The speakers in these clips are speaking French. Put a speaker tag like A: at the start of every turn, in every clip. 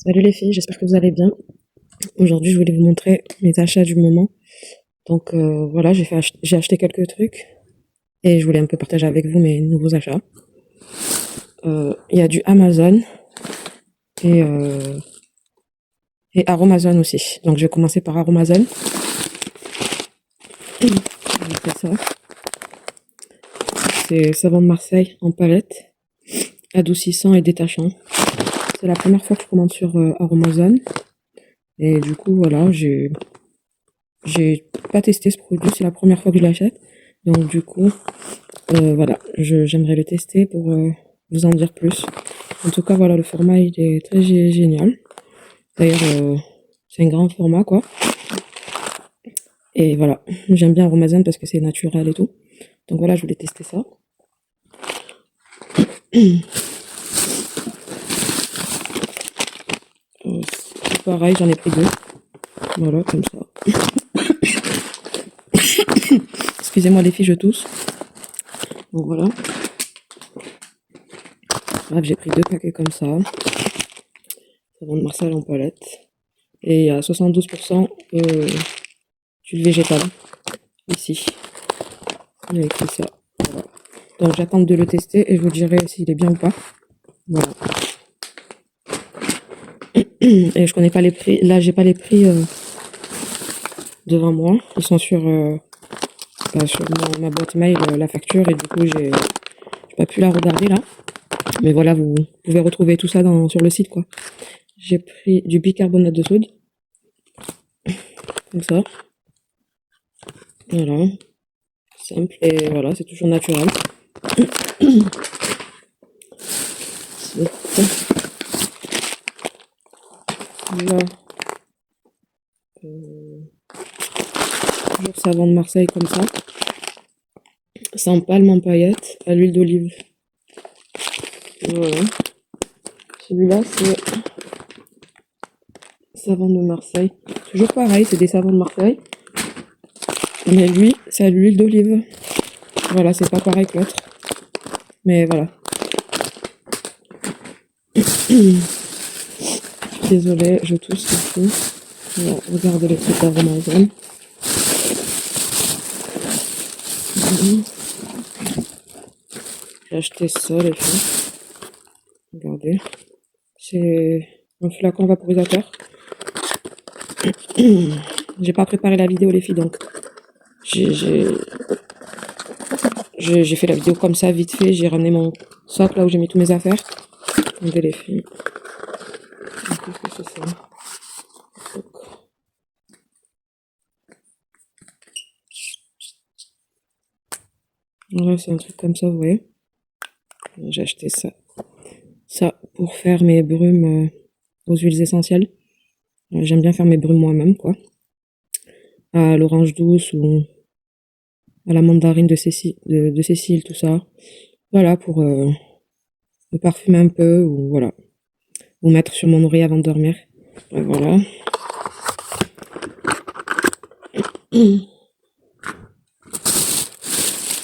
A: Salut les filles, j'espère que vous allez bien. Aujourd'hui, je voulais vous montrer mes achats du moment. Donc voilà, j'ai acheté quelques trucs et je voulais un peu partager avec vous mes nouveaux achats. Il y a du Amazon et, euh, et Aromazone aussi. Donc je vais commencer par Aromazone. Je vous montrer ça. C'est savon de Marseille en palette, adoucissant et détachant. C'est la première fois que je commande sur Aromazone. Et du coup, voilà, j'ai pas testé ce produit, c'est la première fois que je l'achète. Donc du coup, voilà, j'aimerais le tester pour vous en dire plus. En tout cas, voilà, le format il est très génial. D'ailleurs, c'est un grand format, quoi. Et voilà, j'aime bien Aromazone parce que c'est naturel et tout. Donc voilà, je voulais tester ça. C'est pareil, j'en ai pris deux. Voilà, comme ça. Excusez-moi les filles, je tousse. Donc voilà. Bref, j'ai pris deux paquets comme ça. Savon de Marseille en palette. Et il y a 72% d'huile végétale. Ici. Il y a écrit ça. Voilà. Donc j'attends de le tester et je vous dirai s'il est bien ou pas. Voilà. Et je connais pas les prix. Là, j'ai pas les prix devant moi. Ils sont sur, sur ma boîte mail, la facture, et du coup, j'ai pas pu la regarder là. Mais voilà, vous pouvez retrouver tout ça sur le site, quoi. J'ai pris du bicarbonate de soude. Comme ça. Voilà. Simple. Et voilà, c'est toujours naturel. Là. Toujours savon de Marseille comme ça. Sans palme en paillettes, à l'huile d'olive. Voilà. Celui-là, c'est savon de Marseille. Toujours pareil, c'est des savons de Marseille. Mais lui, c'est à l'huile d'olive. Voilà, c'est pas pareil que l'autre. Mais voilà. Désolée, je tousse ici. Voilà, regardez les trucs d'Aromazone. J'ai acheté ça, les filles. Regardez. C'est un flacon vaporisateur. J'ai pas préparé la vidéo, les filles, donc j'ai fait la vidéo comme ça, vite fait. J'ai ramené mon sac là où j'ai mis toutes mes affaires. Regardez, les filles. Qu'est-ce que c'est ça? Ouais, c'est un truc comme ça, vous voyez. J'ai acheté ça. Ça, pour faire mes brumes aux huiles essentielles. J'aime bien faire mes brumes moi-même, quoi. À l'orange douce ou à la mandarine de Cécile, tout ça. Voilà, pour me parfumer un peu, ou voilà. Ou mettre sur mon oreiller avant de dormir. Et voilà.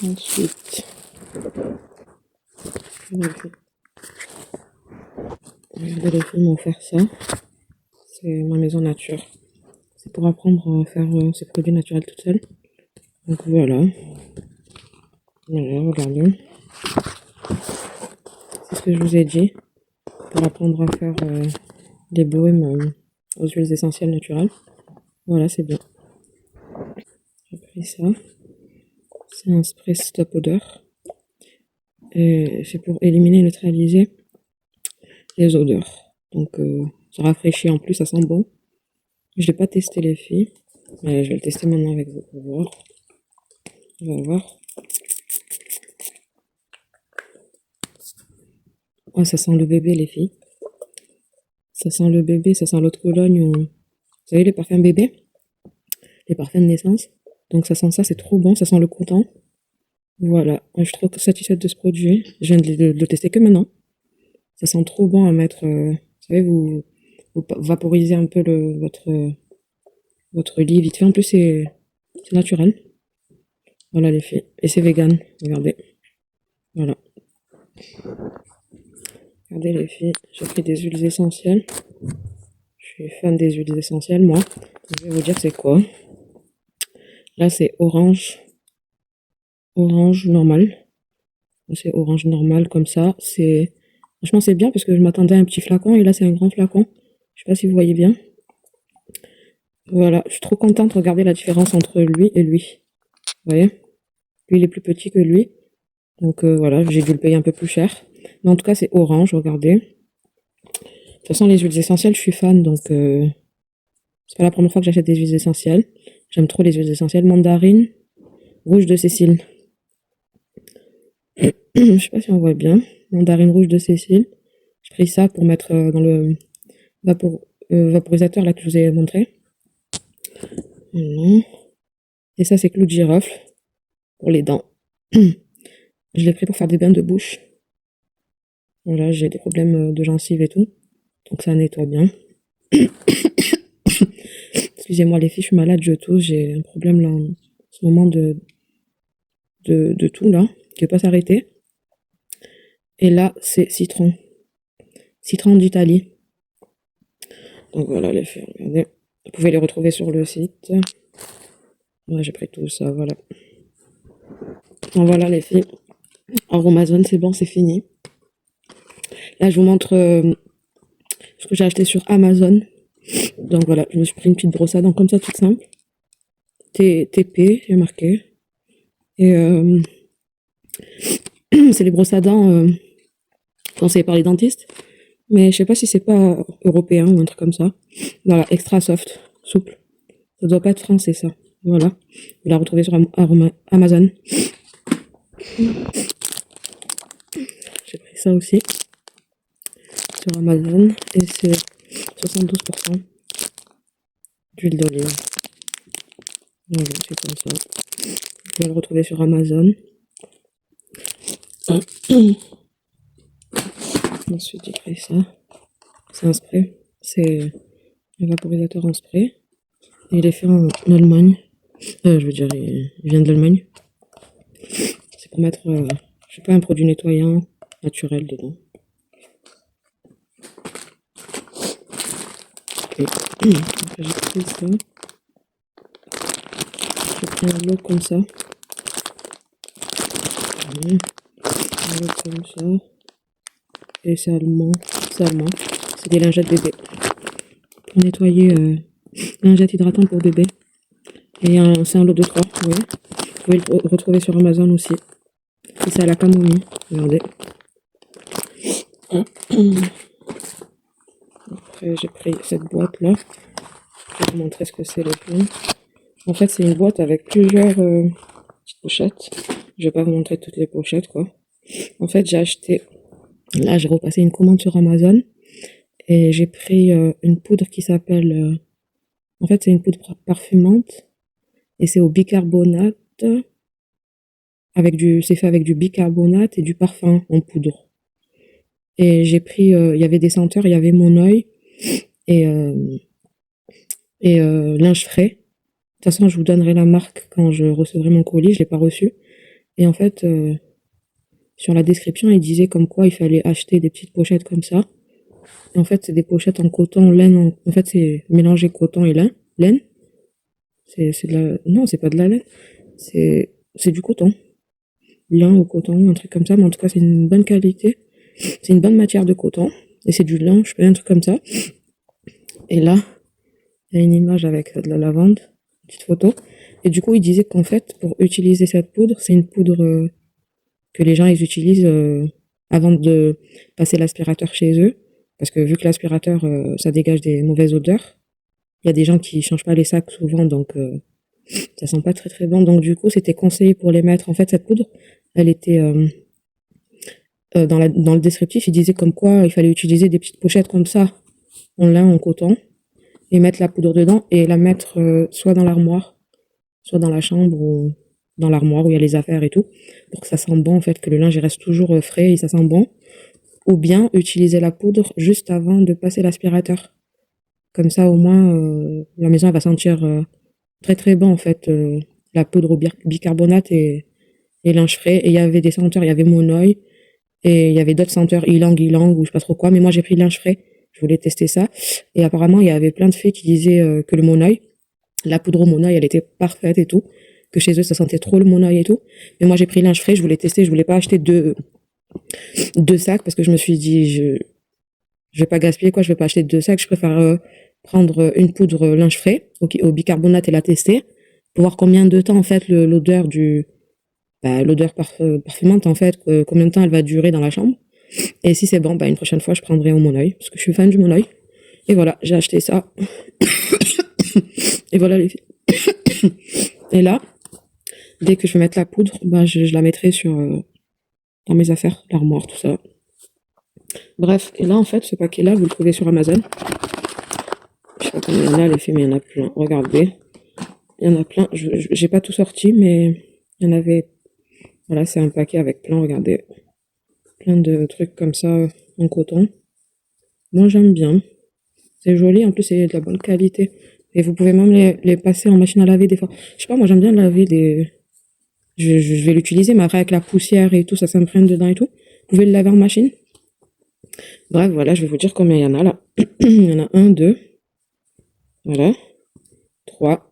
A: Ensuite, les filles m'ont offert ça. C'est ma maison nature. C'est pour apprendre à faire ces produits naturels toute seule. Donc voilà. Voilà, regardez. C'est ce que je vous ai dit. Pour apprendre à faire des brumes aux huiles essentielles naturelles. Voilà, c'est bien. J'ai pris ça. C'est un spray stop odeur. Et c'est pour éliminer et neutraliser les odeurs. Donc ça rafraîchit en plus, ça sent bon. Je l'ai pas testé, les filles. Mais je vais le tester maintenant avec vous pour voir. On va voir. Oh, ça sent le bébé, les filles. Ça sent le bébé, ça sent l'eau de Cologne. Vous savez, les parfums bébés? Les parfums de naissance. Donc ça sent ça, c'est trop bon. Ça sent le coton. Voilà. Je suis trop satisfaite de ce produit. Je viens de le tester que maintenant. Ça sent trop bon à mettre. Vous savez, vous vaporisez un peu votre lit vite fait. En plus, c'est naturel. Voilà, les filles. Et c'est vegan. Regardez. Voilà. Regardez, les filles. J'ai pris des huiles essentielles. suis fan des huiles essentielles, moi. Je vais vous dire c'est quoi. Là, c'est orange. Orange normal. C'est orange normal comme ça. Franchement, c'est bien parce que je m'attendais à un petit flacon et là, c'est un grand flacon. Je sais pas si vous voyez bien. Voilà, je suis trop contente. Regardez la différence entre lui et lui. Vous voyez? Lui, il est plus petit que lui. Donc voilà, j'ai dû le payer un peu plus cher. Mais en tout cas, c'est orange, regardez. De toute façon, les huiles essentielles, je suis fan, donc c'est pas la première fois que j'achète des huiles essentielles. J'aime trop les huiles essentielles. Mandarine, rouge de Cécile. Je sais pas si on voit bien. Mandarine rouge de Cécile. J'ai pris ça pour mettre dans le vaporisateur là que je vous ai montré. Voilà. Et ça, c'est clou de girofle pour les dents. Je l'ai pris pour faire des bains de bouche. Voilà, j'ai des problèmes de gencives et tout. Donc ça nettoie bien. Excusez-moi les filles, je suis malade, je tousse. J'ai un problème là en ce moment de tout là, qui ne veut pas s'arrêter. Et là, c'est citron. Citron d'Italie. Donc voilà les filles, regardez. Vous pouvez les retrouver sur le site. Ouais, j'ai pris tout ça, voilà. Donc voilà les filles. Alors Amazon, c'est bon, c'est fini. Là, je vous montre ce que j'ai acheté sur Amazon. Donc voilà, je me suis pris une petite brosse à dents comme ça, toute simple. TP, j'ai marqué. Et c'est les brosses à dents conseillées par les dentistes. Mais je sais pas si c'est pas européen ou un truc comme ça. Voilà, extra soft, souple. Ça doit pas être français, ça. Voilà. Vous la retrouvez sur Amazon. J'ai pris ça aussi. Sur Amazon. Et c'est 72% d'huile d'olive. Voilà, c'est comme ça. Vous pouvez le retrouver sur Amazon. Ensuite, j'ai pris ça. C'est un spray. C'est un vaporisateur en spray. Et il est fait en Allemagne. Je veux dire, il vient de l'Allemagne. C'est pour mettre, je sais pas, un produit nettoyant naturel dedans. Et j'ai pris ça. J'ai pris un lot comme ça. Un lot comme ça. Et c'est allemand. C'est allemand. C'est des lingettes bébé. Pour nettoyer lingettes hydratantes pour bébé. Et c'est un lot de 3, vous voyez. Vous pouvez le retrouver sur Amazon aussi. Et c'est à la camomille. Regardez. Après, j'ai pris cette boîte là. Je vais vous montrer ce que c'est le plan. En fait, c'est une boîte avec plusieurs petites pochettes. Je vais pas vous montrer toutes les pochettes, quoi. En fait, j'ai acheté... Là, j'ai repassé une commande sur Amazon. Et j'ai pris une poudre qui s'appelle... En fait, c'est une poudre parfumante. Et c'est au bicarbonate. C'est fait avec du bicarbonate et du parfum en poudre. Et j'ai pris... Il y avait des senteurs. Il y avait Mon Oeil. Et linge frais. De toute façon, je vous donnerai la marque quand je recevrai mon colis. Je l'ai pas reçu. Et en fait, sur la description, il disait comme quoi il fallait acheter des petites pochettes comme ça. Et en fait, c'est des pochettes en coton, laine. En fait, c'est mélangé coton et laine. C'est de la... Non, c'est pas de la laine. C'est du coton. Lin ou coton, un truc comme ça. Mais en tout cas, c'est une bonne qualité. C'est une bonne matière de coton. Et c'est du lin, je sais pas, un truc comme ça. Et là, il y a une image avec de la lavande. Une petite photo. Et du coup, il disait qu'en fait, pour utiliser cette poudre, c'est une poudre que les gens ils utilisent avant de passer l'aspirateur chez eux. Parce que vu que l'aspirateur, ça dégage des mauvaises odeurs, il y a des gens qui changent pas les sacs souvent, donc ça sent pas très très bon. Donc du coup, c'était conseillé pour les mettre. En fait, cette poudre, elle était dans le descriptif, il disait comme quoi il fallait utiliser des petites pochettes comme ça, en lin, en coton, et mettre la poudre dedans et la mettre soit dans l'armoire, soit dans la chambre ou dans l'armoire où il y a les affaires et tout, pour que ça sente bon en fait, que le linge il reste toujours frais et ça sent bon. Ou bien utiliser la poudre juste avant de passer l'aspirateur. Comme ça, au moins, la maison elle va sentir très très bon en fait. La poudre au bicarbonate et linge frais. Et il y avait des senteurs, il y avait Mon Oeil et il y avait d'autres senteurs, ylang ylang ou je sais pas trop quoi. Mais moi j'ai pris linge frais Je voulais tester ça. Et apparemment, il y avait plein de filles qui disaient que le Monoeil, la poudre au Monoeil, elle était parfaite et tout. Que chez eux, ça sentait trop le Monoeil et tout. Mais moi, j'ai pris linge frais, je voulais tester, je voulais pas acheter deux sacs parce que je me suis dit, je vais pas gaspiller quoi, je vais pas acheter deux sacs, je préfère prendre une poudre linge frais au bicarbonate et la tester pour voir combien de temps en fait l'odeur parfumante en fait, combien de temps elle va durer dans la chambre. Et si c'est bon, une prochaine fois je prendrai au Monoeil parce que je suis fan du Monoeil. Et voilà, j'ai acheté ça. Et voilà les filles. Et là, dès que je vais mettre la poudre, je la mettrai dans mes affaires, l'armoire, tout ça. Bref, et là en fait, ce paquet-là, vous le trouvez sur Amazon. Je sais pas combien il y en a, les filles, mais il y en a plein. Regardez. Il y en a plein. J'ai pas tout sorti, mais il y en avait. Voilà, c'est un paquet avec plein, regardez. Plein de trucs comme ça en coton. Moi, j'aime bien. C'est joli, en plus, c'est de la bonne qualité. Et vous pouvez même les passer en machine à laver des fois. Je sais pas, moi, j'aime bien laver des. Je vais l'utiliser, mais après, avec la poussière et tout, ça s'imprègne dedans et tout. Vous pouvez le laver en machine. Bref, voilà, je vais vous dire combien il y en a là. Il y en a 1, 2. Voilà. 3.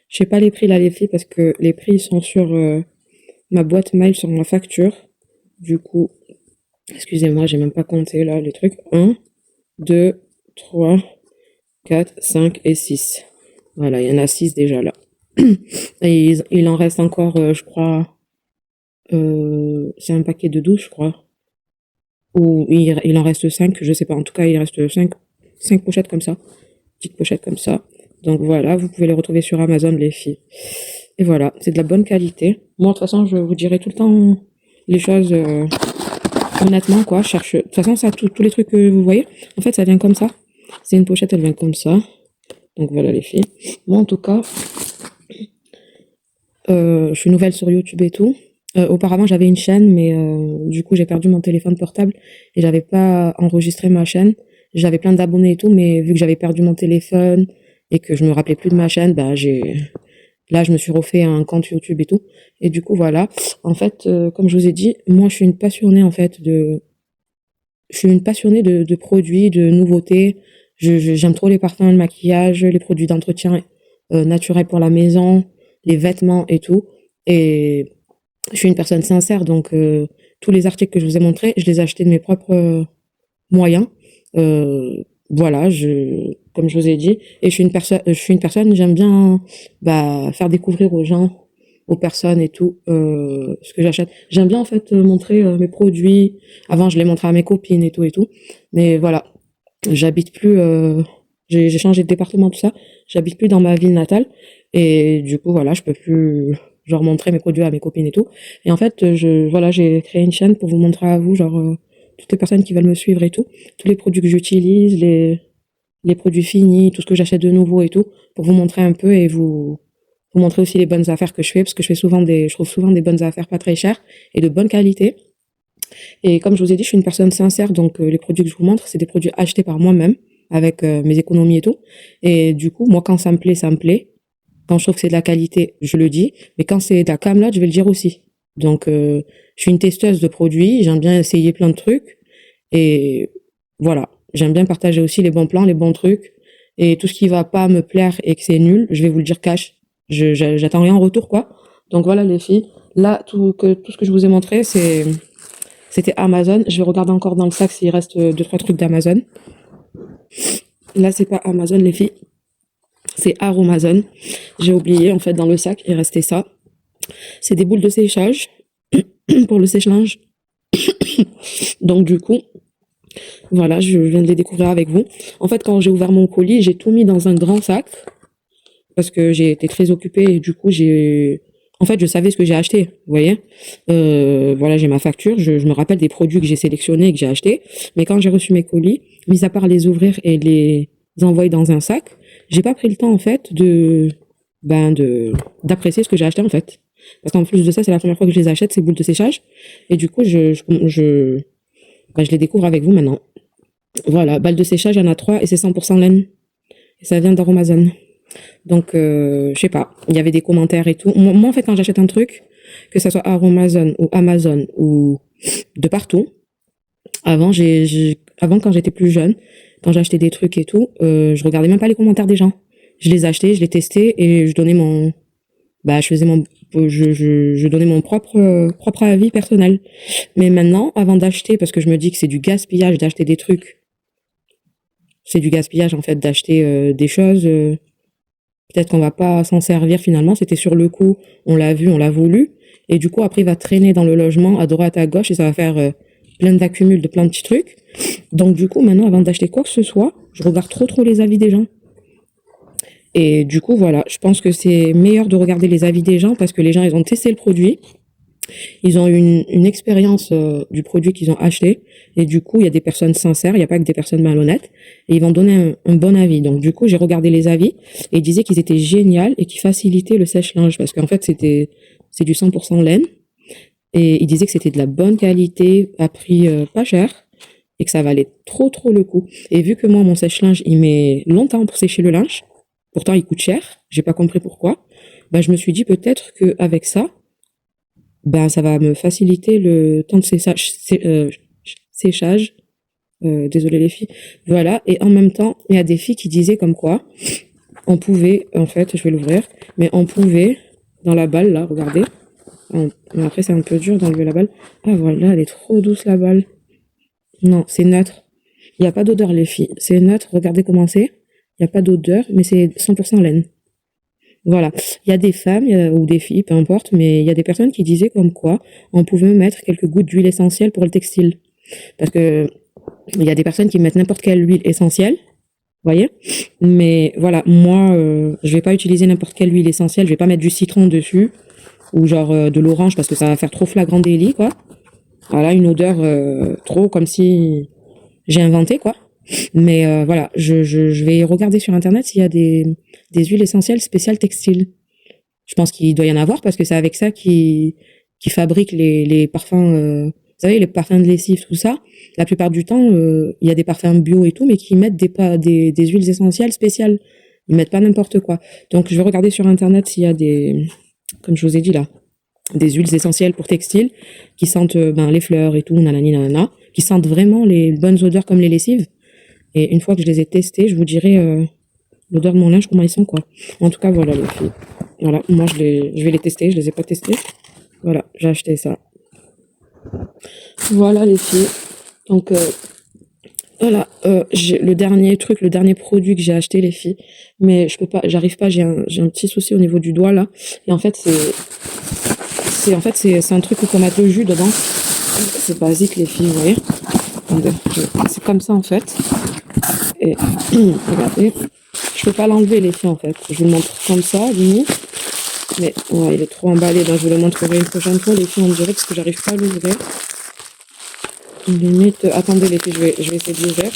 A: Je sais pas les prix là, les filles, parce que les prix sont sur ma boîte mail, sur ma facture. Du coup, excusez-moi, j'ai même pas compté là les trucs. 1, 2, 3, 4, 5 et 6. Voilà, il y en a 6 déjà là. Et il en reste encore, je crois, c'est un paquet de 12, je crois. Ou il en reste 5, je sais pas. En tout cas, il reste 5 pochettes comme ça. Petites pochettes comme ça. Donc voilà, vous pouvez les retrouver sur Amazon, les filles. Et voilà, c'est de la bonne qualité. Moi, de toute façon, je vous dirai tout le temps les choses honnêtement, quoi. De toute façon, ça, tous les trucs que vous voyez, en fait, ça vient comme ça. C'est une pochette, elle vient comme ça. Donc voilà, les filles. Moi, en tout cas, je suis nouvelle sur YouTube et tout. Auparavant, j'avais une chaîne, mais du coup, j'ai perdu mon téléphone portable et j'avais pas enregistré ma chaîne. J'avais plein d'abonnés et tout, mais vu que j'avais perdu mon téléphone et que je me rappelais plus de ma chaîne, là, je me suis refait un compte YouTube et tout. Et du coup, voilà. En fait, comme je vous ai dit, moi, je suis une passionnée, en fait, de produits, de nouveautés. J'aime trop les parfums, le maquillage, les produits d'entretien naturels pour la maison, les vêtements et tout. Et je suis une personne sincère, donc tous les articles que je vous ai montrés, je les ai achetés de mes propres moyens. Voilà, comme je vous ai dit, et je suis une personne, j'aime bien faire découvrir aux gens, aux personnes et tout, ce que j'achète. J'aime bien en fait montrer mes produits. Avant, je les montrais à mes copines et tout, mais voilà, j'habite plus, j'ai changé de département tout ça. J'habite plus dans ma ville natale et du coup voilà, je peux plus genre montrer mes produits à mes copines et tout. Et en fait, j'ai créé une chaîne pour vous montrer à vous toutes les personnes qui veulent me suivre et tout, tous les produits que j'utilise, les produits finis, tout ce que j'achète de nouveau et tout, pour vous montrer un peu et vous montrer aussi les bonnes affaires que je fais, parce que je trouve souvent des bonnes affaires pas très chères et de bonne qualité. Et comme je vous ai dit, je suis une personne sincère, donc les produits que je vous montre, c'est des produits achetés par moi-même, avec mes économies et tout. Et du coup, moi, quand ça me plaît, ça me plaît. Quand je trouve que c'est de la qualité, je le dis. Mais quand c'est de la camelote, je vais le dire aussi. Donc, je suis une testeuse de produits, j'aime bien essayer plein de trucs. Et voilà, j'aime bien partager aussi les bons plans, les bons trucs. Et tout ce qui va pas me plaire et que c'est nul, je vais vous le dire cash. J'attends rien en retour, quoi. Donc voilà, les filles. Là, tout ce que je vous ai montré, c'était Amazon. Je vais regarder encore dans le sac s'il reste 2-3 trucs d'Amazon. Là, c'est pas Amazon, les filles. C'est Aromazone. J'ai oublié, en fait, dans le sac, il restait ça. C'est des boules de séchage pour le sèche-linge. Donc, du coup, voilà, je viens de les découvrir avec vous. En fait, quand j'ai ouvert mon colis, j'ai tout mis dans un grand sac parce que j'ai été très occupée et du coup, en fait, je savais ce que j'ai acheté, vous voyez. Voilà, j'ai ma facture, je me rappelle des produits que j'ai sélectionnés et que j'ai achetés. Mais quand j'ai reçu mes colis, mis à part les ouvrir et les envoyer dans un sac, j'ai pas pris le temps, en fait, d'apprécier ce que j'ai acheté, en fait. Parce qu'en plus de ça, c'est la première fois que je les achète, ces boules de séchage. Et du coup, je les découvre avec vous maintenant. Voilà, balles de séchage, il y en a 3 et c'est 100% laine. Et ça vient d'Aromazone. Donc, je sais pas, il y avait des commentaires et tout. Moi, en fait, quand j'achète un truc, que ça soit Aromazone ou Amazon ou de partout, avant, quand j'étais plus jeune, quand j'achetais des trucs et tout, je regardais même pas les commentaires des gens. Je les achetais, je les testais et je donnais je donnais mon propre avis personnel. Mais maintenant, avant d'acheter, parce que je me dis que c'est du gaspillage d'acheter des trucs, c'est du gaspillage en fait d'acheter des choses. Peut-être qu'on va pas s'en servir finalement. C'était sur le coup, on l'a vu, on l'a voulu, et du coup après il va traîner dans le logement à droite à gauche et ça va faire plein d'accumuls de plein de petits trucs. Donc du coup maintenant, avant d'acheter quoi que ce soit, je regarde trop les avis des gens. Et du coup voilà, je pense que c'est meilleur de regarder les avis des gens parce que les gens ils ont testé le produit. Ils ont une expérience du produit qu'ils ont acheté et du coup il y a des personnes sincères, il n'y a pas que des personnes malhonnêtes et ils vont donner un bon avis. Donc du coup j'ai regardé les avis et ils disaient qu'ils étaient géniaux et qu'ils facilitaient le sèche-linge parce qu'en fait c'est du 100% laine et ils disaient que c'était de la bonne qualité à prix pas cher et que ça valait trop le coup. Et vu que moi mon sèche-linge il met longtemps pour sécher le linge, pourtant il coûte cher, j'ai pas compris pourquoi, bah je me suis dit peut-être que avec ça ben ça va me faciliter le temps de séchage. Désolée les filles. Voilà. Et en même temps, il y a des filles qui disaient comme quoi on pouvait, en fait, je vais l'ouvrir, mais on pouvait, dans la balle, là, regardez. Mais après, c'est un peu dur d'enlever la balle. Ah voilà, elle est trop douce la balle. Non, c'est neutre. Il n'y a pas d'odeur les filles. C'est neutre, regardez comment c'est. Il n'y a pas d'odeur, mais c'est 100% laine. Voilà. Il y a des femmes ou des filles, peu importe, mais il y a des personnes qui disaient comme quoi on pouvait mettre quelques gouttes d'huile essentielle pour le textile. Parce que il y a des personnes qui mettent n'importe quelle huile essentielle, voyez. Mais voilà, moi, je vais pas utiliser n'importe quelle huile essentielle. Je vais pas mettre du citron dessus ou genre de l'orange parce que ça va faire trop flagrant délit, quoi. Voilà, une odeur trop comme si j'ai inventé, quoi. Mais voilà, je vais regarder sur internet s'il y a des huiles essentielles spéciales textiles. Je pense qu'il doit y en avoir parce que c'est avec ça qu'ils fabriquent les parfums. Vous savez, les parfums de lessive, tout ça. La plupart du temps, il y a des parfums bio et tout, mais qui mettent des huiles essentielles spéciales. Ils mettent pas n'importe quoi. Donc, je vais regarder sur internet s'il y a comme je vous ai dit là, des huiles essentielles pour textiles qui sentent les fleurs et tout, nanani nanana, qui sentent vraiment les bonnes odeurs comme les lessives. Et une fois que je les ai testées, je vous dirai l'odeur de mon linge, comment ils sont, quoi. En tout cas, voilà, les filles. Voilà, moi, je vais les tester, je les ai pas testés. Voilà, j'ai acheté ça. Voilà, les filles. Donc, voilà, le dernier produit que j'ai acheté, les filles. Mais je peux pas, j'arrive pas, j'ai un petit souci au niveau du doigt, là. Et en fait, c'est un truc où on met le jus dedans. C'est basique, les filles, vous voyez. C'est comme ça, en fait. Et regardez, je peux pas l'enlever les filles en fait. Je vous le montre comme ça, limite. Mais ouais, il est trop emballé, donc je vous le montrerai une prochaine fois les filles en direct parce que j'arrive pas à l'ouvrir. Limite, attendez les filles, je vais essayer de l'ouvrir.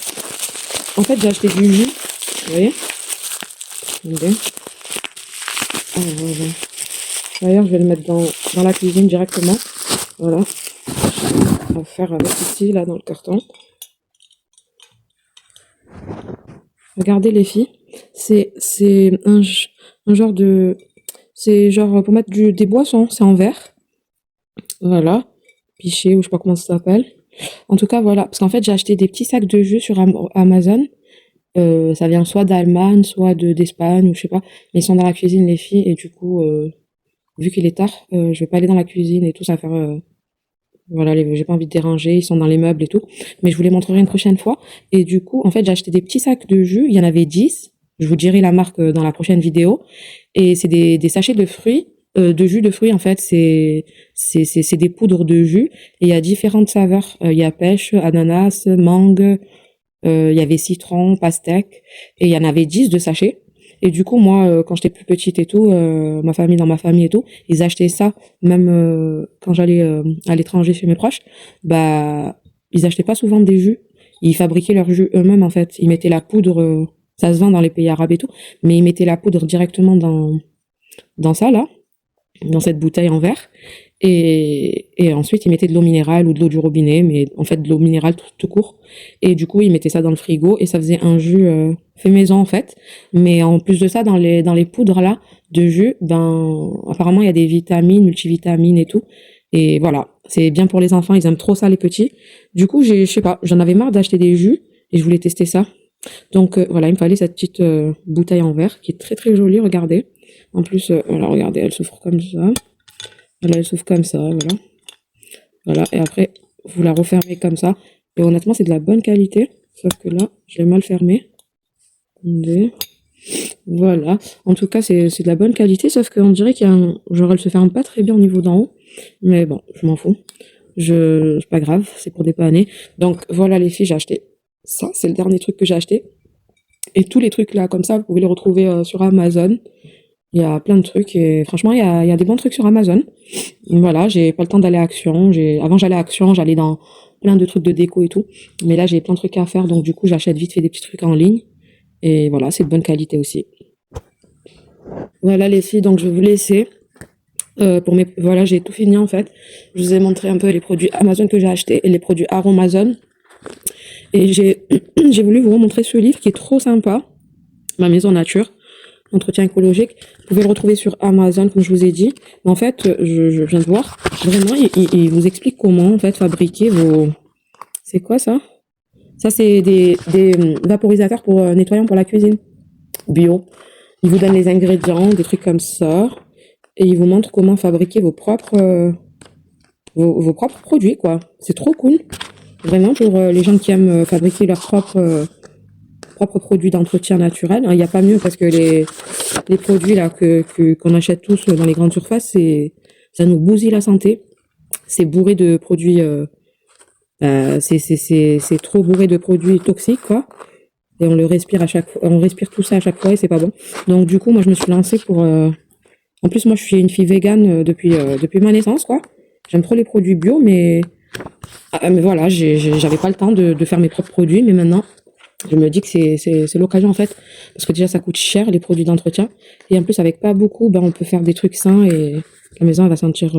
A: En fait, j'ai acheté du jus, vous voyez. Attendez. Ah, voilà. D'ailleurs, je vais le mettre dans la cuisine directement. Voilà. On va faire avec ici, là, dans le carton. Regardez les filles, c'est un genre de... C'est genre pour mettre des boissons, c'est en verre. Voilà, piché ou je sais pas comment ça s'appelle. En tout cas, voilà, parce qu'en fait j'ai acheté des petits sacs de jus sur Amazon. Ça vient soit d'Allemagne, soit d'Espagne, ou je sais pas. Mais ils sont dans la cuisine les filles et du coup, vu qu'il est tard, je vais pas aller dans la cuisine et tout, ça va faire... Voilà, j'ai pas envie de déranger, ils sont dans les meubles et tout. Mais je vous les montrerai une prochaine fois. Et du coup, en fait, j'ai acheté des petits sacs de jus. Il y en avait 10. Je vous dirai la marque dans la prochaine vidéo. Et c'est des sachets de fruits, de jus de fruits, en fait. C'est des poudres de jus. Et il y a différentes saveurs. Il y a pêche, ananas, mangue. Il y avait citron, pastèque. Et il y en avait 10 de sachets. Et du coup, moi, quand j'étais plus petite et tout, dans ma famille et tout, ils achetaient ça, même quand j'allais à l'étranger chez mes proches, bah, ils achetaient pas souvent des jus. Ils fabriquaient leurs jus eux-mêmes, en fait. Ils mettaient la poudre, ça se vend dans les pays arabes et tout, mais ils mettaient la poudre directement dans ça, là, dans cette bouteille en verre. Et ensuite, ils mettaient de l'eau minérale ou de l'eau du robinet, mais en fait, de l'eau minérale tout court. Et du coup, ils mettaient ça dans le frigo et ça faisait un jus fait maison, en fait. Mais en plus de ça, dans les poudres, là, de jus, apparemment, il y a des vitamines, multivitamines et tout. Et voilà, c'est bien pour les enfants, ils aiment trop ça, les petits. Du coup, je sais pas, j'en avais marre d'acheter des jus et je voulais tester ça. Donc voilà, il me fallait cette petite bouteille en verre qui est très très jolie, regardez. En plus, voilà, regardez, elle s'ouvre comme ça. Voilà, elle s'ouvre comme ça, voilà. Voilà, et après, vous la refermez comme ça. Et honnêtement, c'est de la bonne qualité. Sauf que là, je l'ai mal fermée. Attendez. Voilà. En tout cas, c'est de la bonne qualité, sauf qu'on dirait qu'il y a un... Genre, elle se ferme pas très bien au niveau d'en haut. Mais bon, je m'en fous. C'est pas grave, c'est pour dépanner. Donc, voilà les filles, j'ai acheté ça. C'est le dernier truc que j'ai acheté. Et tous les trucs là, comme ça, vous pouvez les retrouver sur Amazon. Il y a plein de trucs et franchement, il y a des bons trucs sur Amazon. Voilà, j'ai pas le temps d'aller à Action. Avant, j'allais à Action, j'allais dans plein de trucs de déco et tout. Mais là, j'ai plein de trucs à faire, donc du coup, j'achète vite fait des petits trucs en ligne. Et voilà, c'est de bonne qualité aussi. Voilà les filles, donc je vais vous laisser. Voilà, j'ai tout fini en fait. Je vous ai montré un peu les produits Amazon que j'ai achetés et les produits Aromazone. Et j'ai voulu vous montrer ce livre qui est trop sympa. Ma maison nature, entretien écologique. Vous pouvez le retrouver sur Amazon, comme je vous ai dit. Mais en fait, je viens de voir. Vraiment, il vous explique comment en fait fabriquer vos. C'est quoi ça? Ça, c'est des vaporisateurs pour nettoyants pour la cuisine. Bio. Il vous donne les ingrédients, des trucs comme ça. Et il vous montre comment fabriquer vos propres produits, quoi. C'est trop cool. Vraiment, pour les gens qui aiment fabriquer leurs propres produits d'entretien naturel. Il n'y a pas mieux parce que les produits là qu'on achète tous dans les grandes surfaces, ça nous bousille la santé. C'est bourré de produits, c'est trop bourré de produits toxiques, quoi. Et on le respire on respire tout ça à chaque fois et c'est pas bon. Donc du coup, moi je me suis lancée pour. En plus, moi je suis une fille végane depuis ma naissance, quoi. J'aime trop les produits bio, mais voilà, j'avais pas le temps de faire mes propres produits, mais maintenant je me dis que c'est l'occasion en fait, parce que déjà ça coûte cher les produits d'entretien, et en plus avec pas beaucoup, ben on peut faire des trucs sains et la maison elle va sentir,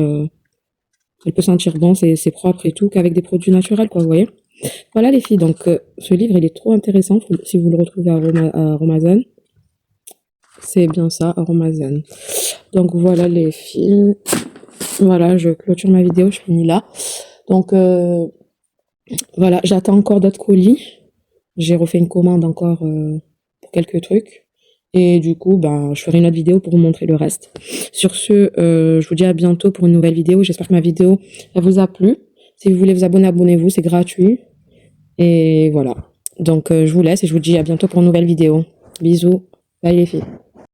A: elle peut sentir bon, c'est propre et tout, qu'avec des produits naturels quoi, vous voyez. Voilà les filles, donc ce livre il est trop intéressant, si vous le retrouvez à Amazon, c'est bien ça, Amazon. Donc voilà les filles, voilà je clôture ma vidéo, je finis là. Donc voilà, j'attends encore d'autres colis. J'ai refait une commande encore pour quelques trucs. Et du coup, ben, je ferai une autre vidéo pour vous montrer le reste. Sur ce, je vous dis à bientôt pour une nouvelle vidéo. J'espère que ma vidéo elle vous a plu. Si vous voulez vous abonner, abonnez-vous, c'est gratuit. Et voilà. Donc, je vous laisse et je vous dis à bientôt pour une nouvelle vidéo. Bisous. Bye les filles.